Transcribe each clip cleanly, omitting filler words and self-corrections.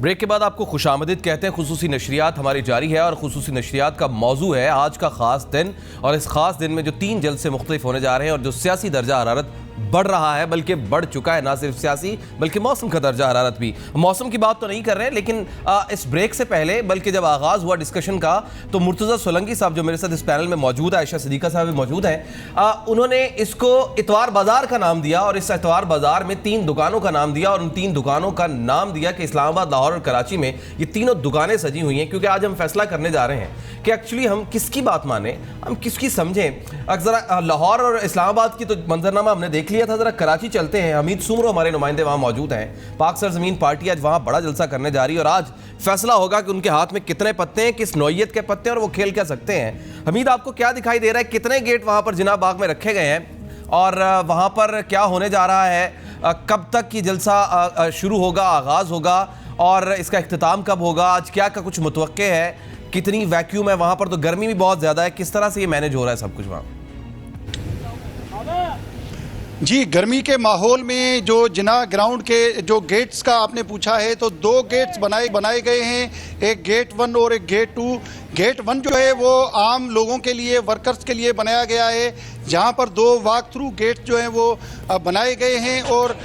Break के बाद आपको खुशामदीद कहते हैं। खुसूसी नशरियात हमारी जारी है और खुसूसी नशरियात का मौजू है आज का ख़ास दिन। और इस ख़ास दिन में जो 3 जलसे मुख्तलिफ होने जा रहे हैं और जो सियासी दर्जा हरारत बढ़ रहा है, बल्कि बढ़ चुका है, ना सिर्फ सियासी बल्कि मौसम का दर्जा हरारत भी। मौसम की बात तो नहीं कर रहे हैं, लेकिन इस ब्रेक से पहले बल्कि जब आगाज़ हुआ डिस्कशन का तो मुर्तज़ा सोलंकी साहब जो मेरे साथ इस पैनल में मौजूद है, आयशा सिद्दीक़ा साहब भी मौजूद हैं, उन्होंने इसको इतवार बाज़ार का नाम दिया और इस इतवार बाज़ार में 3 दुकानों का नाम दिया और उन 3 दुकानों का नाम दिया कि इस्लामाबाद, लाहौर और कराची में ये तीनों दुकानें सजी हुई हैं। क्योंकि आज हम फैसला करने जा रहे हैं कि एक्चुअली हम किसकी बात माने, हम किसकी समझें। ज़रा लाहौर और इस्लामाबाद की तो मंजरनामा हमने देख लिया था, ज़रा कराची चलते हैं। हमीद सुमरो हमारे नुमाइंदे वहां मौजूद हैं। पाक सरजमीन पार्टी आज वहां बड़ा जलसा करने जा रही है और आज फैसला होगा कि उनके हाथ में कितने पत्ते हैं, किस नौइयत के पत्ते हैं और वो खेल क्या सकते हैं। हमीद, आपको क्या दिखाई दे रहा है, कितने गेट वहां पर जिनाब बाग में रखे गए हैं और वहां पर क्या होने जा रहा है, कब तक की जलसा शुरू होगा, आगाज होगा और इसका इख्तिताम कब होगा, आज क्या का कुछ मुतवक्के है, कितनी वैक्यूम है वहां पर, तो गर्मी भी बहुत ज्यादा है, किस तरह से ये मैनेज हो रहा है सब कुछ वहां? जी, गर्मी के माहौल में जो जिना ग्राउंड के जो गेट्स का आपने पूछा है तो 2 गेट्स बनाए गए हैं, एक गेट 1 और एक गेट 2। गेट 1 जो है वो आम लोगों के लिए, वर्कर्स के लिए बनाया गया है, जहां पर 2 वॉक थ्रू गेट जो हैं वो बनाए गए हैं और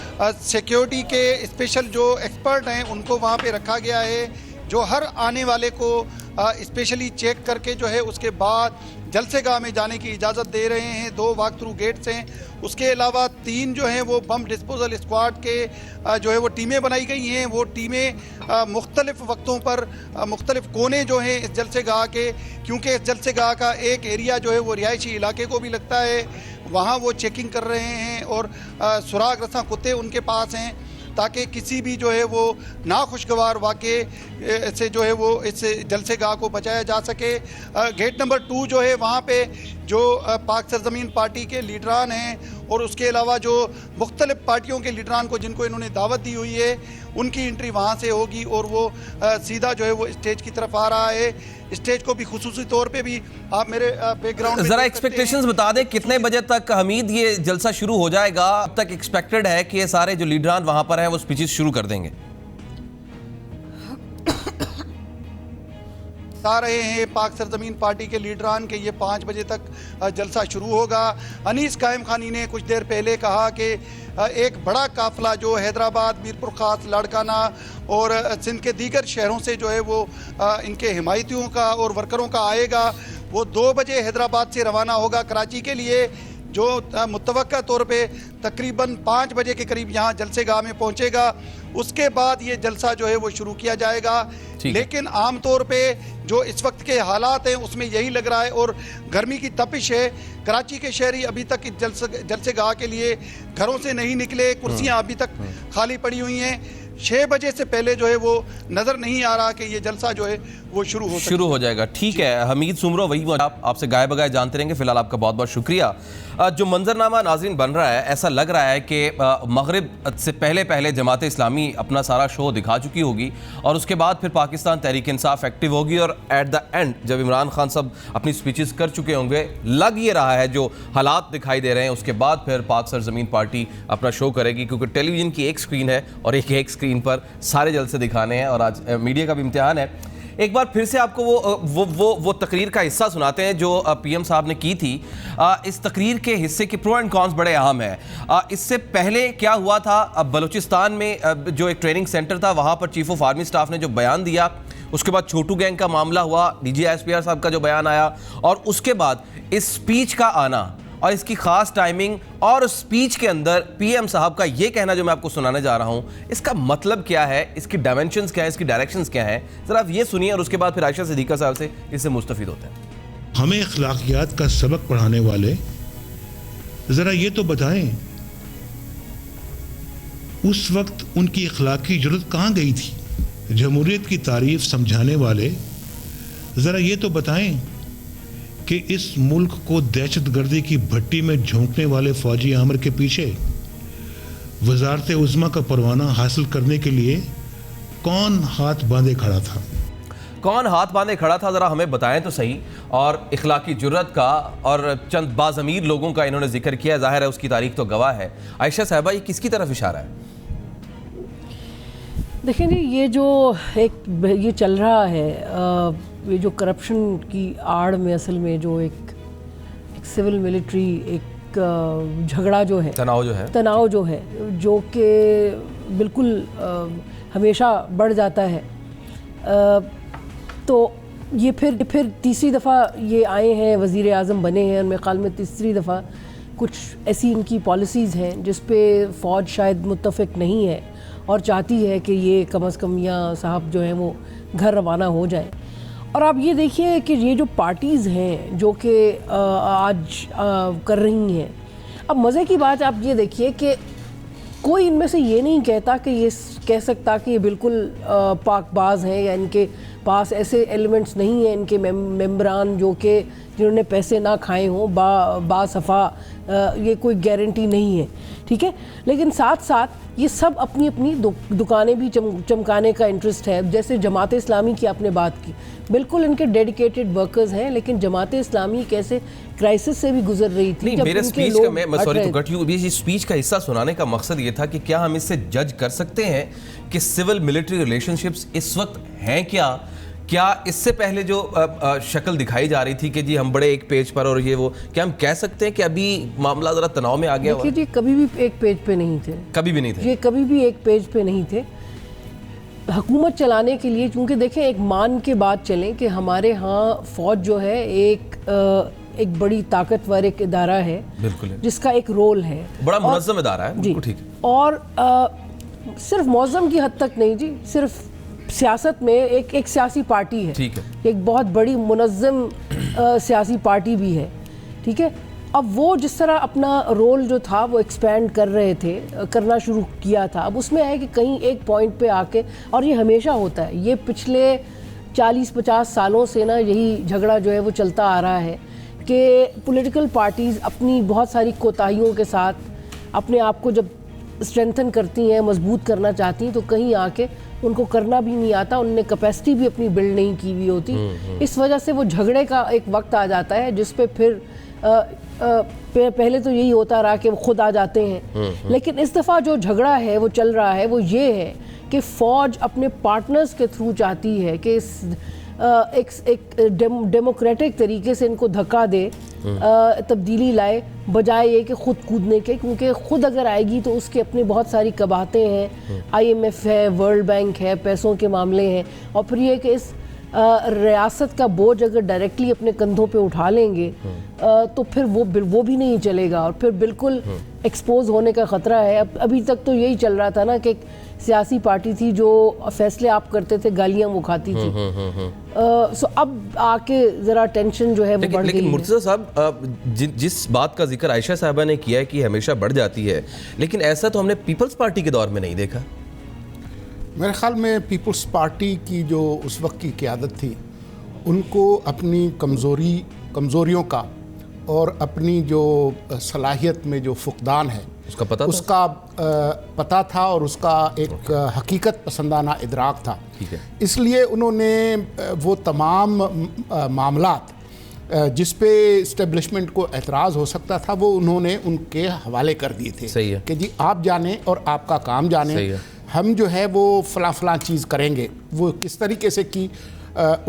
सिक्योरिटी के स्पेशल जो एक्सपर्ट हैं उनको वहां पे रखा गया है, जो हर आने वाले को स्पेशली चेक करके जो है उसके बाद जलसेगाह में जाने की इजाज़त दे रहे हैं। 2 वॉक थ्रू गेट्स हैं। उसके अलावा 3 जो हैं वो बम डिस्पोजल स्क्वाड के जो है वो टीमें बनाई गई हैं। वो टीमें मुख्तलिफ वक्तों पर मुख्तलिफ कोने जो हैं इस जलसेगाह के, क्योंकि इस जलसेगाह का एक एरिया जो है वो रिहायशी इलाके को भी लगता है, वहाँ वो चेकिंग कर रहे हैं और सुराग रसा कुत्ते उनके पास हैं ताकि किसी भी जो है वो नाखुशगवार वाक़े से जो है वो इस जलसेगाह को बचाया जा सके। गेट नंबर 2 जो है वहाँ पे जो पाक सरजमीन पार्टी के लीडरान हैं और उसके अलावा जो मुख्तलिफ पार्टियों के लीडरान को जिनको इन्होंने दावत दी हुई है उनकी एंट्री वहाँ से होगी और वो सीधा जो है वो स्टेज की तरफ आ रहा है। स्टेज को भी खुसूसी तौर पे भी आप मेरे बैकग्राउंड जरा एक्सपेक्टेशंस बता दें, कितने बजे तक हमीद ये जलसा शुरू हो जाएगा? अब तक एक्सपेक्टेड है कि ये सारे जो लीडरान वहां पर हैं वो स्पीचेस शुरू कर देंगे? आ रहे हैं पाक सरजमीन पार्टी के लीडरान के ये 5 बजे तक जलसा शुरू होगा। अनीस कायम खानी ने कुछ देर पहले कहा कि एक बड़ा काफिला जो हैदराबाद, मीरपुर खास, लाड़काना और सिंध के दीगर शहरों से जो है वो इनके हिमायतियों का और वर्करों का आएगा। वो 2 बजे हैदराबाद से रवाना होगा कराची के लिए, जो मुतवक्का तौर पे तकरीबन 5 बजे के करीब यहाँ जलसेगाह में पहुँचेगा। उसके बाद ये जलसा जो है वो शुरू किया जाएगा। लेकिन आम तौर पे जो इस वक्त के हालात हैं उसमें यही लग रहा है और गर्मी की तपिश है। कराची के शहरी अभी तक जलसेगाह के लिए घरों से नहीं निकले, कुर्सियाँ अभी तक खाली पड़ी हुई हैं। 6 बजे से पहले जो है वो नज़र नहीं आ रहा कि ये जलसा जो है वो शुरू हो जाएगा। ठीक है हमीद सुमरो, वही आपसे गाय बगाए जानते रहेंगे। फिलहाल आपका बहुत बहुत शुक्रिया। जो मंजरनामा नाज़रीन बन रहा है, ऐसा लग रहा है कि मगरिब से पहले जमात इस्लामी अपना सारा शो दिखा चुकी होगी और उसके बाद फिर पाकिस्तान तहरीक इंसाफ एक्टिव होगी और एट द एंड जब इमरान खान साहब अपनी स्पीचेस कर चुके होंगे, लग ये रहा है जो हालात दिखाई दे रहे हैं, उसके बाद फिर पाक सरजमीन पार्टी अपना शो करेगी। क्योंकि टेलीविज़न की एक स्क्रीन है और एक स्क्रीन पर सारे जलसे दिखाने हैं और आज मीडिया का भी इम्तिहान है। एक बार फिर से आपको वो तकरीर का हिस्सा सुनाते हैं जो पीएम साहब ने की थी। इस तकरीर के हिस्से के प्रो एंड कॉन्स बड़े अहम हैं। इससे पहले क्या हुआ था, बलूचिस्तान में जो एक ट्रेनिंग सेंटर था वहाँ पर चीफ ऑफ आर्मी स्टाफ ने जो बयान दिया, उसके बाद छोटू गैंग का मामला हुआ, DGSPR साहब का जो बयान आया और उसके बाद इस स्पीच का आना और इसकी खास टाइमिंग और उस स्पीच के अंदर पीएम साहब का ये कहना जो मैं आपको सुनाने जा रहा हूं, इसका मतलब क्या है, इसकी डायमेंशंस क्या है, इसकी डायरेक्शंस क्या है, जरा आप ये सुनिए और उसके बाद फिर आयशा सिद्दीक़ा साहब से इससे मुस्तफीद होते हैं। हमें अखलाकियात का सबक पढ़ाने वाले जरा ये तो बताएं उस वक्त उनकी अखलाकी जरूरत कहां गई थी? जमहूरियत की तारीफ समझाने वाले जरा ये तो बताएं कि इस मुल्क को दहशतगर्दी की भट्टी में झोंकने वाले फौजी आमर के पीछे वजारत उज़्मा का परवाना हासिल करने के लिए कौन हाथ बांधे खड़ा था? कौन हाथ बांधे खड़ा था, ज़रा हमें बताएं तो सही। और इखलाकी जुर्रत का और चंद बाज़मीर लोगों का इन्होंने जिक्र किया, जाहिर है उसकी तारीख तो गवाह है। आयशा साहबा, ये किसकी तरफ इशारा है? देखिए जी, ये चल रहा है, ये जो करप्शन की आड़ में असल में जो एक सिविल मिलिट्री एक झगड़ा जो है, तनाव जो है जो कि बिल्कुल हमेशा बढ़ जाता है। तो ये फिर तीसरी दफ़ा ये आए हैं, वज़ीर आज़म बने हैं, मेरे ख्याल में तीसरी दफ़ा कुछ ऐसी इनकी पॉलिसीज़ हैं जिस पे फ़ौज शायद मुत्तफ़िक नहीं है और चाहती है कि ये कम से कम मियाँ साहब जो हैं वो घर रवाना हो जाएं। और आप ये देखिए कि ये जो पार्टीज़ हैं जो कि आज कर रही हैं, अब मज़े की बात आप ये देखिए कि कोई इनमें से ये नहीं कहता कि ये कह सकता कि ये बिल्कुल पाकबाज हैं या इनके पास ऐसे एलिमेंट्स नहीं हैं, इनके मेंबरान जो कि जिन्होंने पैसे ना खाए हों, बासफ़ा ये कोई गारंटी नहीं है, ठीक है। लेकिन साथ साथ ये सब अपनी अपनी दुकानें भी चमकाने का इंटरेस्ट है। जैसे जमात इस्लामी की आपने बात की, बिल्कुल इनके डेडिकेटेड वर्कर्स हैं, लेकिन जमात इस्लामी कैसे क्राइसिस से भी गुजर रही थी। नहीं, मेरे स्पीच का मैं सॉरी टू कट यू, इस स्पीच का हिस्सा सुनाने का मकसद ये था कि क्या हम इससे जज कर सकते हैं कि सिविल मिलिट्री रिलेशनशिप्स इस वक्त हैं क्या इससे पहले जो शक्ल दिखाई जा रही थी कि जी हम बड़े एक पेज पर और ये वो, क्या हम कह सकते हैं कि अभी मामला जरा तनाव में आ गया? देखिए जी, कभी भी एक पेज पे नहीं थे, कभी भी नहीं थे, ये कभी भी एक पेज पे नहीं थे। हुकूमत चलाने के लिए, क्योंकि देखें एक मान के बात चलें कि हमारे यहाँ फ़ौज जो है एक बड़ी ताकतवर एक इदारा है, बिल्कुल है, जिसका एक रोल है, बड़ा मुनज़्ज़म इदारा है जी, ठीक है। और सिर्फ मौज़म की हद तक नहीं जी, सिर्फ सियासत में एक सियासी पार्टी है, ठीक है, एक बहुत बड़ी मुनज़्ज़म सियासी पार्टी भी है, ठीक है। अब वो जिस तरह अपना रोल जो था वो एक्सपेंड कर रहे थे, करना शुरू किया था, अब उसमें है कि कहीं एक पॉइंट पे आके, और ये हमेशा होता है, ये पिछले 40-50 सालों से ना यही झगड़ा जो है वो चलता आ रहा है कि पॉलिटिकल पार्टीज़ अपनी बहुत सारी कोताहियों के साथ अपने आप को जब स्ट्रेंथन करती हैं, मजबूत करना चाहती हैं, तो कहीं आके उनको करना भी नहीं आता, उनने कैपेसिटी भी अपनी बिल्ड नहीं की हुई होती। इस वजह से वो झगड़े का एक वक्त आ जाता है जिस पे फिर पहले तो यही होता रहा कि वो खुद आ जाते हैं, लेकिन इस दफ़ा जो झगड़ा है वो चल रहा है वो ये है कि फ़ौज अपने पार्टनर्स के थ्रू चाहती है कि एक डेमोक्रेटिक तरीके से इनको धक्का दे, तब्दीली लाए, बजाय ये कि खुद कूदने के, क्योंकि खुद अगर आएगी तो उसके अपने बहुत सारी कबाहतें हैं, IMF है, वर्ल्ड बैंक है, पैसों के मामले हैं, और फिर ये कि इस रियासत का बोझ अगर डायरेक्टली अपने कंधों पे उठा लेंगे तो फिर वो भी नहीं चलेगा, और फिर बिल्कुल एक्सपोज होने का ख़तरा है। अभी तक तो यही चल रहा था ना कि सियासी पार्टी थी जो फैसले आप करते थे, गालियां वो खाती थी। सो अब आके ज़रा टेंशन जो है वो बढ़ गई है। लेकिन मुर्तज़ा साहब, जिस बात का जिक्र आयशा साहबा ने किया है कि हमेशा बढ़ जाती है, लेकिन ऐसा तो हमने पीपल्स पार्टी के दौर में नहीं देखा। मेरे ख्याल में पीपल्स पार्टी की जो उस वक्त की क़यादत थी, उनको अपनी कमज़ोरियों का और अपनी जो सलाहियत में जो फुकदान है उसका पता था और उसका एक हकीकत पसंदाना इदराक था। इसलिए उन्होंने वो तमाम मामलात जिस पे इस्टेब्लिशमेंट को एतराज़ हो सकता था वो उन्होंने उनके हवाले कर दिए थे। सही है। कि जी आप जाने और आपका काम जाने, हम जो है वो फ़लाँ चीज़ करेंगे। वो किस तरीके से की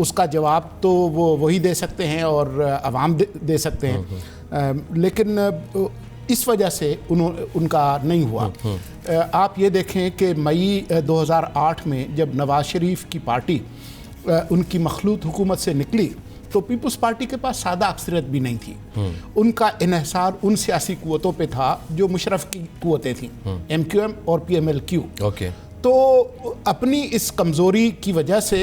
उसका जवाब तो वो वही दे सकते हैं और आवाम दे सकते हैं, लेकिन इस वजह से उनका नहीं हुआ। आप ये देखें कि मई 2008 में जब नवाज़ शरीफ की पार्टी उनकी मखलूत हुकूमत से निकली तो पीपल्स पार्टी के पास सादा अक्सरियत भी नहीं थी। उनका इन्हिसार उन सियासी कुव्वतों पे था जो मुशर्रफ की कुव्वतें थीं, MQM और PMLQ। तो अपनी इस कमज़ोरी की वजह से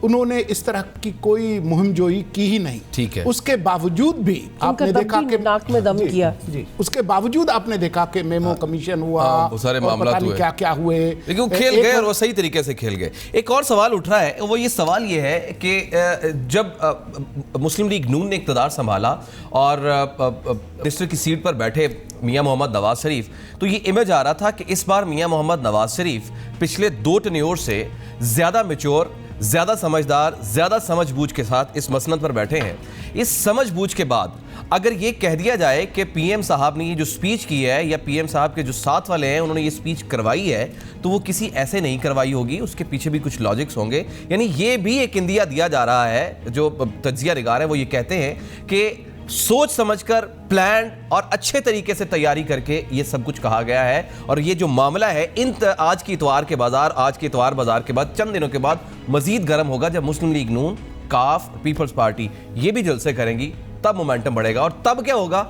उन्होंने इस तरह की कोई मुहिम जोई की ही नहीं। ठीक है। उसके बावजूद भी आपने देखा कि नाक में दम किया जी, उसके बावजूद आपने देखा कि मेमो कमीशन हुआ, वो सारे मामला हुए, क्या हुए, लेकिन वो खेल गए और वो सही तरीके से खेल गए। एक और सवाल उठ रहा है, वो ये सवाल ये है कि जब मुस्लिम लीग नून ने इक़्तिदार संभाला और मिनिस्टर की सीट पर बैठे मियां मोहम्मद नवाज शरीफ, तो ये इमेज आ रहा था कि इस बार मियां मोहम्मद नवाज शरीफ पिछले 2 टेन्योर से ज़्यादा मैच्योर, ज़्यादा समझदार, ज़्यादा समझबूझ के साथ इस मसनद पर बैठे हैं। इस समझबूझ के बाद अगर ये कह दिया जाए कि पीएम साहब ने ये जो स्पीच की है या पीएम साहब के जो साथ वाले हैं उन्होंने ये स्पीच करवाई है, तो वो किसी ऐसे नहीं करवाई होगी, उसके पीछे भी कुछ लॉजिक्स होंगे। यानी ये भी एक इंदिया दिया जा रहा है। जो तज्जिया निगार है वो ये कहते हैं कि सोच समझकर, प्लान और अच्छे तरीके से तैयारी करके ये सब कुछ कहा गया है। और ये जो मामला है आज की इतवार के बाजार, आज के इतवार बाजार के बाद चंद दिनों के बाद मजीद गर्म होगा, जब मुस्लिम लीग नून, काफ, पीपल्स पार्टी ये भी जलसे करेंगी, तब मोमेंटम बढ़ेगा। और तब क्या होगा?